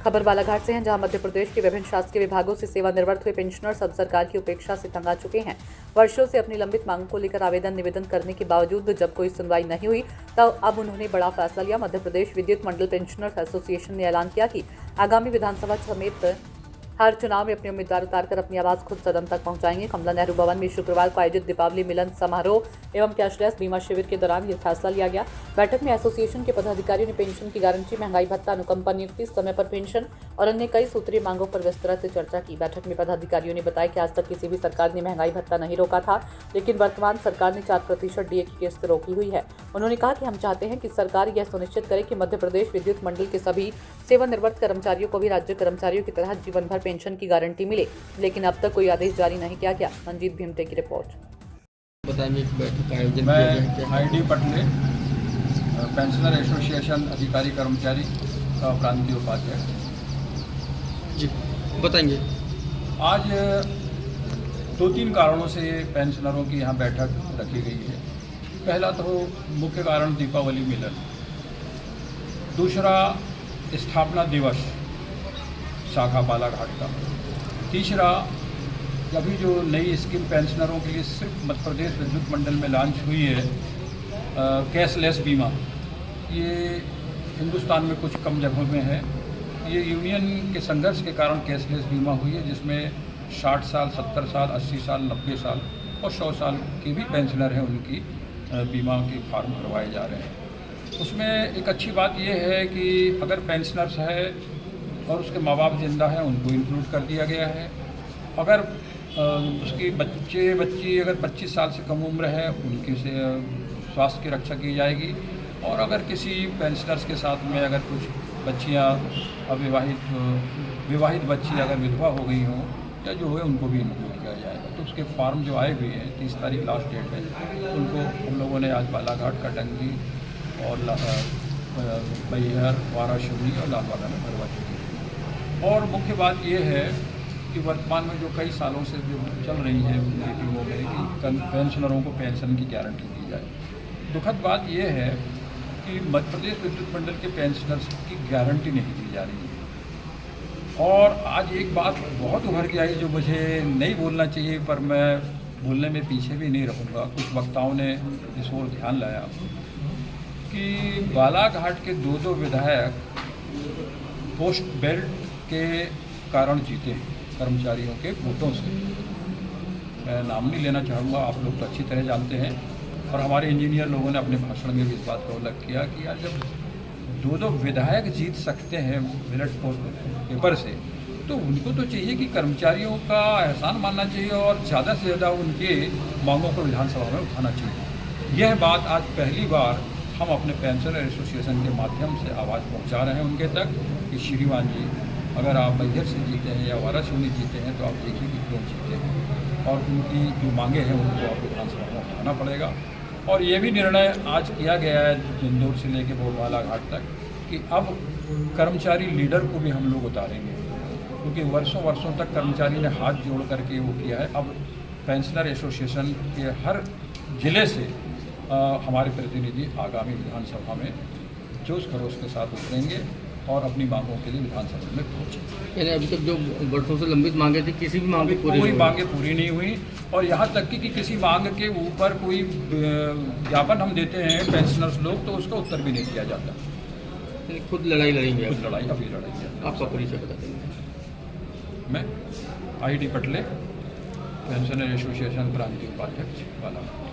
खबर बालाघाट से है, जहां मध्य प्रदेश के विभिन्न शासकीय विभागों से सेवानिवृत्त हुए पेंशनर्स अब सरकार की उपेक्षा से तंग आ चुके हैं। वर्षों से अपनी लंबित मांगों को लेकर आवेदन निवेदन करने के बावजूद जब कोई सुनवाई नहीं हुई, तब अब उन्होंने बड़ा फैसला लिया। मध्य प्रदेश विद्युत मंडल पेंशनर्स एसोसिएशन ने ऐलान किया कि आगामी विधानसभा समेत हर चुनाव में अपने उम्मीदवार उतारकर अपनी आवाज खुद सदन तक पहुंचाएंगे। कमला नेहरू भवन में शुक्रवार को आयोजित दीपावली मिलन समारोह एवं कैशलेस बीमा शिविर के दौरान यह फैसला लिया गया। बैठक में एसोसिएशन के पदाधिकारियों ने पेंशन की गारंटी, महंगाई भत्ता, अनुकंपा नियुक्ति, समय पर पेंशन और अन्य कई सूत्रीय मांगों पर विस्तृत चर्चा की। बैठक में पदाधिकारियों ने बताया कि आज तक किसी भी सरकार ने महंगाई भत्ता नहीं रोका था, लेकिन वर्तमान सरकार ने 4% डीए की किस्त रोकी हुई है। उन्होंने कहा कि हम चाहते हैं कि सरकार यह सुनिश्चित करे कि मध्य प्रदेश विद्युत मंडल के सभी सेवानिवृत्त कर्मचारियों को भी राज्य कर्मचारियों की तरह जीवन भर पेंशन की गारंटी मिले, लेकिन अब तक कोई आदेश जारी नहीं किया गया। मंजीत भीमटे की रिपोर्ट। बताएंगे कि बैठक का आयोजन मैं आईडी पटले, पेंशनर एसोसिएशन अधिकारी कर्मचारी का प्रांतीय उपाध्यक्ष जी बताएंगे। आज 2-3 कारणों से पेंशनरों की यहाँ बैठक रखी गई है। पहला तो मुख्य कारण दीपावली मिलन, दूसरा स्थापना दिवस शाखा बालाघाट का, तीसरा अभी जो नई स्कीम पेंशनरों के लिए सिर्फ मध्य प्रदेश विद्युत मंडल में लॉन्च हुई है, कैशलेस बीमा, ये हिंदुस्तान में कुछ कम जगहों में है। ये यूनियन के संघर्ष के कारण कैशलेस बीमा हुई है, जिसमें 60 साल, 70 साल, 80 साल, 90 साल और 100 साल के भी पेंशनर हैं, उनकी बीमा के फार्म भरवाए जा रहे हैं। उसमें एक अच्छी बात यह है कि अगर पेंशनर्स है और उसके माँ बाप जिंदा हैं, उनको इंक्लूड कर दिया गया है। अगर उसकी बच्ची अगर 25 साल से कम उम्र है, उनकी से स्वास्थ्य की रक्षा की जाएगी। और अगर किसी पेंशनर्स के साथ में अगर कुछ बच्चियाँ विवाहित बच्ची अगर विधवा हो गई हों या जो है, उनको भी इंक्लूड किया जाएगा। तो उसके फॉर्म जो आए हुए हैं, 30 तारीख लास्ट डेट है, उनको हम लोगों ने आज बालाघाट, कटंगी और बैहर, वाराशुनी और लालबागा में भरवा चुकी है। और मुख्य बात यह है कि वर्तमान में जो कई सालों से जो चल रही है मीटिंगों में कि पेंशनरों को पेंशन की गारंटी दी जाए। दुखद बात यह है कि मध्य प्रदेश विद्युत मंडल के पेंशनर्स की गारंटी नहीं दी जा रही है। और आज एक बात बहुत उभर के आई जो मुझे नहीं बोलना चाहिए, पर मैं बोलने में पीछे भी नहीं रहूँगा। कुछ वक्ताओं ने इस ओर ध्यान लाया कि बालाघाट के 2 विधायक पोस्ट बेल्ट के कारण जीते हैं, कर्मचारियों के वोटों से। मैं नाम नहीं लेना चाहूँगा, आप लोग तो अच्छी तरह जानते हैं। और हमारे इंजीनियर लोगों ने अपने भाषण में भी इस बात का उल्लेख किया कि यार जब 2 विधायक जीत सकते हैं बैलेट पेपर से, तो उनको तो चाहिए कि कर्मचारियों का एहसान मानना चाहिए और ज़्यादा से ज़्यादा उनके मांगों को विधानसभा में उठाना चाहिए। यह बात आज पहली बार हम अपने पेंशनर एसोसिएशन के माध्यम से आवाज़ पहुँचा रहे हैं उनके तक कि श्रीमान जी, अगर आप मैहर से जीते हैं या वाराणसी जीते हैं, तो आप देखिए कि क्यों जीते हैं और उनकी जो मांगे हैं उनको आप विधानसभा में उठाना पड़ेगा। और ये भी निर्णय आज किया गया है इंदौर से लेकर बालाघाट तक कि अब कर्मचारी लीडर को भी हम लोग उतारेंगे, क्योंकि वर्षों तक कर्मचारी ने हाथ जोड़ करके वो किया है। अब पेंशनर एसोसिएशन के हर जिले से हमारे प्रतिनिधि आगामी विधानसभा में जोश खरोश के साथ उतरेंगे और अपनी मांगों के लिए विधानसभा में पहुंचे। यानी अभी तक जो वर्षों से लंबित मांगे थी, किसी भी मांग कोई मांगे पूरी नहीं हुई। और यहाँ तक कि किसी मांग के ऊपर कोई ज्ञापन हम देते हैं पेंशनर्स लोग, तो उसका उत्तर भी नहीं किया जाता। खुद लड़ाई लड़ेंगे, खुद लड़ाई अभी लड़ाई। आपका परिचय बता देंगे। मैं आईडी पटले, पेंशनर एसोसिएशन प्रांतीय उपाध्यक्ष बालाघाट।